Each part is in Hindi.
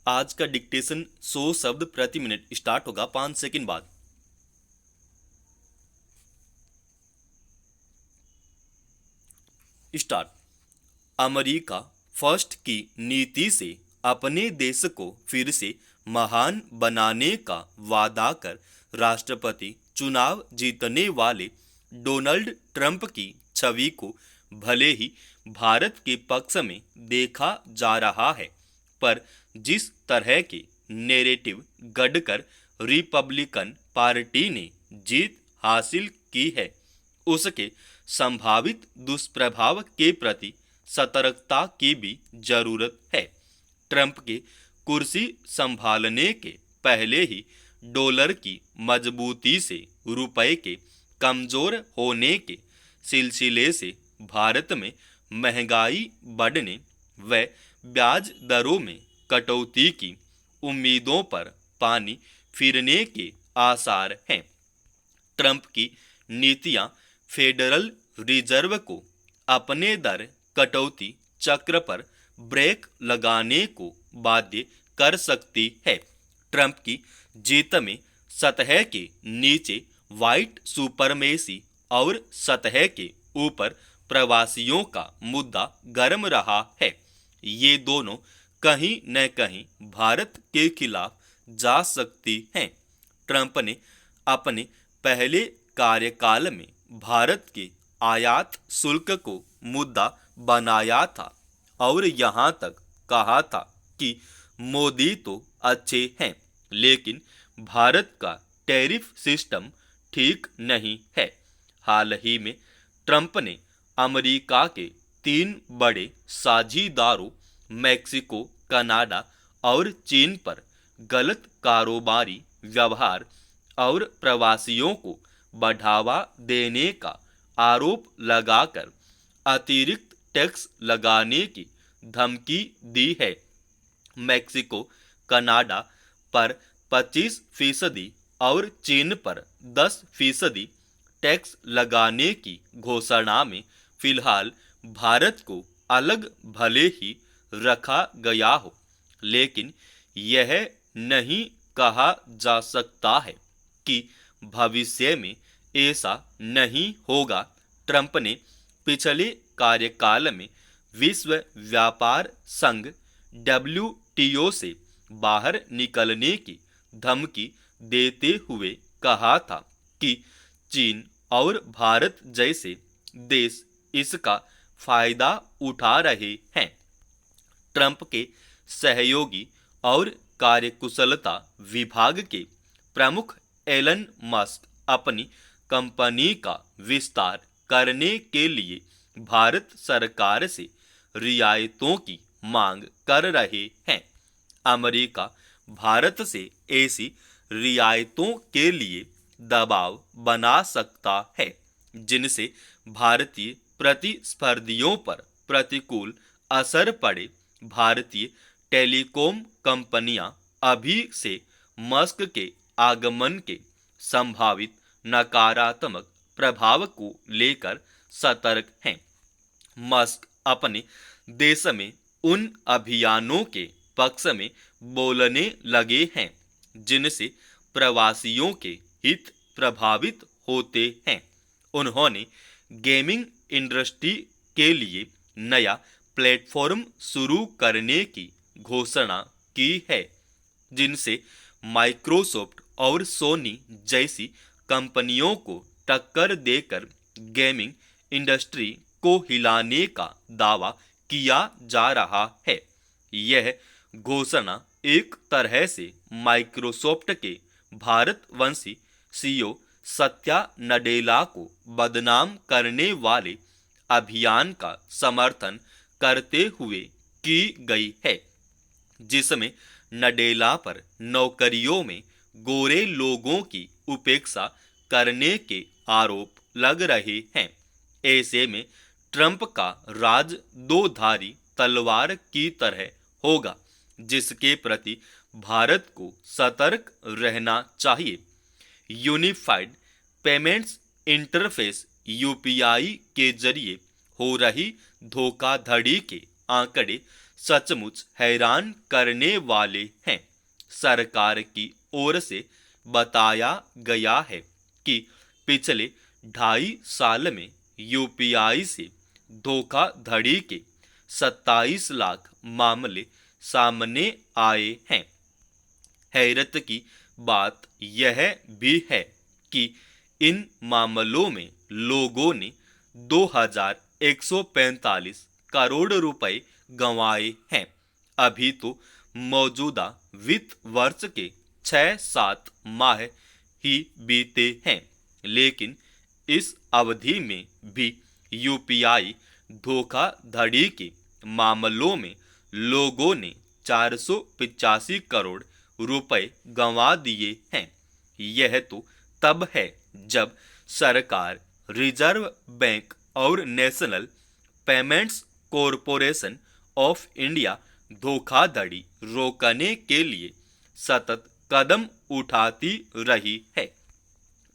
आज का डिक्टेशन 100 शब्द प्रति मिनट स्टार्ट होगा 5 सेकंड बाद। स्टार्ट। अमेरिका फर्स्ट की नीति से अपने देश को फिर से महान बनाने का वादा कर राष्ट्रपति चुनाव जीतने वाले डोनाल्ड ट्रंप की छवि को भले ही भारत के पक्ष में देखा जा रहा है, पर जिस तरह के नैरेटिव गढ़कर रिपब्लिकन पार्टी ने जीत हासिल की है, उसके संभावित दुष्प्रभाव के प्रति सतर्कता की भी जरूरत है। ट्रंप के कुर्सी संभालने के पहले ही डॉलर की मजबूती से रुपए के कमजोर होने के सिलसिले से भारत में महंगाई बढ़ने व ब्याज दरों में कटौती की उम्मीदों पर पानी फिरने के आसार हैं। ट्रंप की नीतियां फेडरल रिजर्व को अपने दर कटौती चक्र पर ब्रेक लगाने को बाध्य कर सकती है। ट्रंप की जीत में सतह के नीचे व्हाइट सुपरमेसी और सतह के ऊपर प्रवासियों का मुद्दा गर्म रहा है। ये दोनों कहीं न कहीं भारत के खिलाफ जा सकती हैं। ट्रंप ने अपने पहले कार्यकाल में भारत के आयात शुल्क को मुद्दा बनाया था और यहाँ तक कहा था कि मोदी तो अच्छे हैं, लेकिन भारत का टैरिफ सिस्टम ठीक नहीं है। हाल ही में ट्रंप ने अमेरिका के 3 बड़े साझीदारों मैक्सिको, कनाडा और चीन पर गलत कारोबारी व्यवहार और प्रवासियों को बढ़ावा देने का आरोप लगाकर अतिरिक्त टैक्स लगाने की धमकी दी है। मैक्सिको, कनाडा पर 25% और चीन पर 10% टैक्स लगाने की घोषणा में फिलहाल भारत को अलग भले ही रखा गया हो, लेकिन यह नहीं कहा जा सकता है कि भविष्य में ऐसा नहीं होगा। ट्रंप ने पिछले कार्यकाल में विश्व व्यापार संघ WTO से बाहर निकलने की धमकी देते हुए कहा था कि चीन और भारत जैसे देश इसका फायदा उठा रहे हैं। ट्रंप के सहयोगी और कार्यकुशलता विभाग के प्रमुख एलन मस्क अपनी कंपनी का विस्तार करने के लिए भारत सरकार से रियायतों की मांग कर रहे हैं। अमेरिका भारत से ऐसी रियायतों के लिए दबाव बना सकता है जिनसे भारतीय प्रतिस्पर्धियों पर प्रतिकूल असर पड़े। भारतीय टेलीकॉम कंपनियां अभी से मस्क के आगमन के संभावित नकारात्मक प्रभाव को लेकर सतर्क हैं। मस्क अपने देश में उन अभियानों के पक्ष में बोलने लगे हैं जिनसे प्रवासियों के हित प्रभावित होते हैं। उन्होंने गेमिंग इंडस्ट्री के लिए नया प्लेटफॉर्म शुरू करने की घोषणा की है, जिनसे माइक्रोसॉफ्ट और सोनी जैसी कंपनियों को टक्कर देकर गेमिंग इंडस्ट्री को हिलाने का दावा किया जा रहा है। यह घोषणा एक तरह से माइक्रोसॉफ्ट के भारतवंशी CEO सत्या नडेला को बदनाम करने वाले अभियान का समर्थन करते हुए की गई है, जिसमें नडेला पर नौकरियों में गोरे लोगों की उपेक्षा करने के आरोप लग रहे हैं। ऐसे में ट्रंप का राज दो धारी तलवार की तरह होगा, जिसके प्रति भारत को सतर्क रहना चाहिए। यूनिफाइड पेमेंट्स इंटरफेस UPI के जरिए हो रही धोखाधड़ी के आंकड़े सचमुच हैरान करने वाले हैं। सरकार की ओर से बताया गया है कि पिछले 2.5 साल में यूपीआई से धोखाधड़ी के 27 लाख मामले सामने आए हैं। हैरत की बात यह भी है कि इन मामलों में लोगों ने 2,145 करोड़ रुपए गंवाए हैं। अभी तो मौजूदा वित्त वर्ष के 6-7 माह ही बीते हैं, लेकिन इस अवधि में भी यूपीआई धोखाधड़ी के मामलों में लोगों ने 485 करोड़ रुपए गंवा दिए हैं। यह तो तब है जब सरकार, रिजर्व बैंक और national payments corporation of India धोखाधड़ी रोकने के लिए सतत कदम उठाती रही है।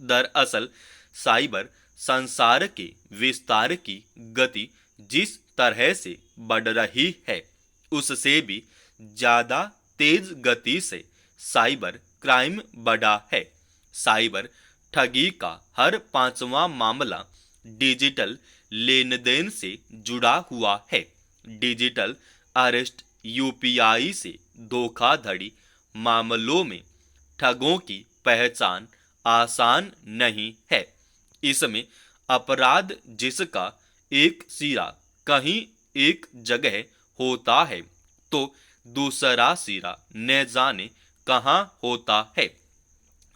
दरअसल साइबर संसार के विस्तार की गति जिस तरह से बढ़ रही है, उससे भी ज्यादा तेज गति से साइबर क्राइम बढ़ा है। साइबर ठगी का हर 5वां मामला डिजिटल लेन देन से जुड़ा हुआ है। डिजिटल अरेस्ट यूपीआई से धोखाधड़ी मामलों में ठगों की पहचान आसान नहीं है। इसमें अपराध जिसका एक सिरा कहीं एक जगह होता है तो दूसरा सिरा न जाने कहाँ होता है।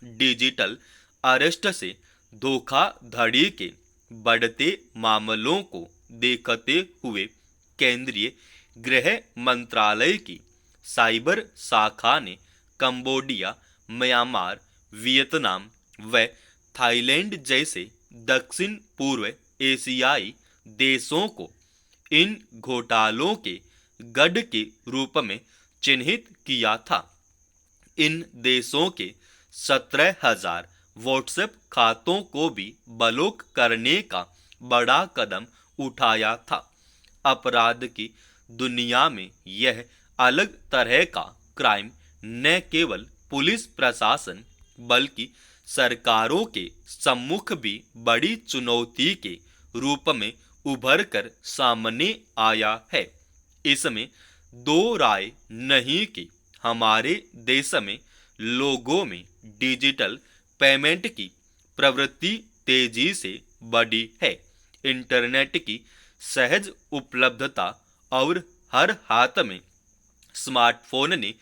डिजिटल अरेस्ट से धोखाधड़ी के बढ़ते मामलों को देखते हुए केंद्रीय गृह मंत्रालय की साइबर शाखा ने कंबोडिया, म्यांमार, वियतनाम व थाईलैंड जैसे दक्षिण पूर्व एशियाई देशों को इन घोटालों के गढ़ के रूप में चिन्हित किया था। इन देशों के 17,000 व्हाट्सएप खातों को भी ब्लॉक करने का बड़ा कदम उठाया था। अपराध की दुनिया में यह अलग तरह का क्राइम न केवल पुलिस प्रशासन बल्कि सरकारों के सम्मुख भी बड़ी चुनौती के रूप में उभर कर सामने आया है। इसमें दो राय नहीं कि हमारे देश में लोगों में डिजिटल पेमेंट की प्रवृत्ति तेजी से बढ़ी है। इंटरनेट की सहज उपलब्धता और हर हाथ में स्मार्टफोन ने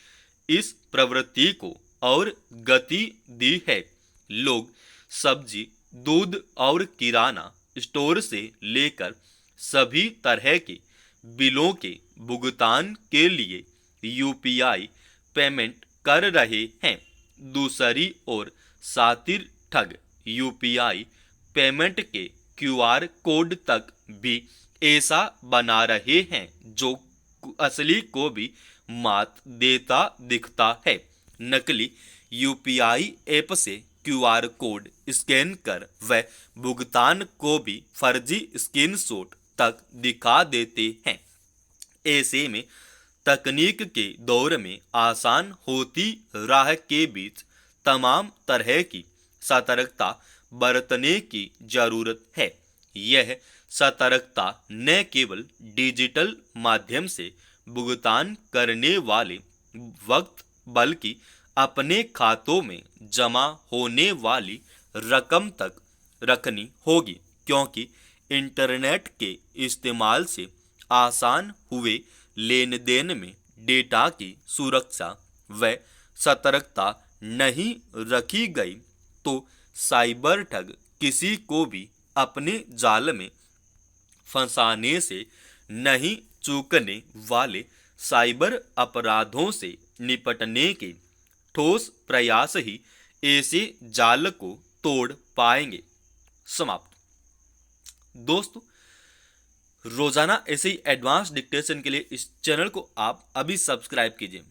इस प्रवृत्ति को और गति दी है। लोग सब्जी, दूध और किराना स्टोर से लेकर सभी तरह के बिलों के भुगतान के लिए यूपीआई पेमेंट कर रहे हैं। दूसरी ओर शातिर ठग यूपीआई पेमेंट के क्यूआर कोड तक भी ऐसा बना रहे हैं जो असली को भी मात देता दिखता है। नकली यूपीआई ऐप से क्यूआर कोड स्कैन कर व भुगतान को भी फर्जी स्क्रीनशॉट तक दिखा देते हैं। ऐसे में तकनीक के दौर में आसान होती राह के बीच तमाम तरह की सतर्कता बरतने की जरूरत है। यह सतर्कता न केवल डिजिटल माध्यम से भुगतान करने वाले वक्त बल्कि अपने खातों में जमा होने वाली रकम तक रखनी होगी, क्योंकि इंटरनेट के इस्तेमाल से आसान हुए लेन देन में डेटा की सुरक्षा व सतर्कता नहीं रखी गई तो साइबर ठग किसी को भी अपने जाल में फंसाने से नहीं चूकने वाले साइबर अपराधों से निपटने के ठोस प्रयास ही ऐसे जाल को तोड़ पाएंगे। समाप्त। दोस्तों, रोजाना ऐसे ही एडवांस डिक्टेशन के लिए इस चैनल को आप अभी सब्सक्राइब कीजिए।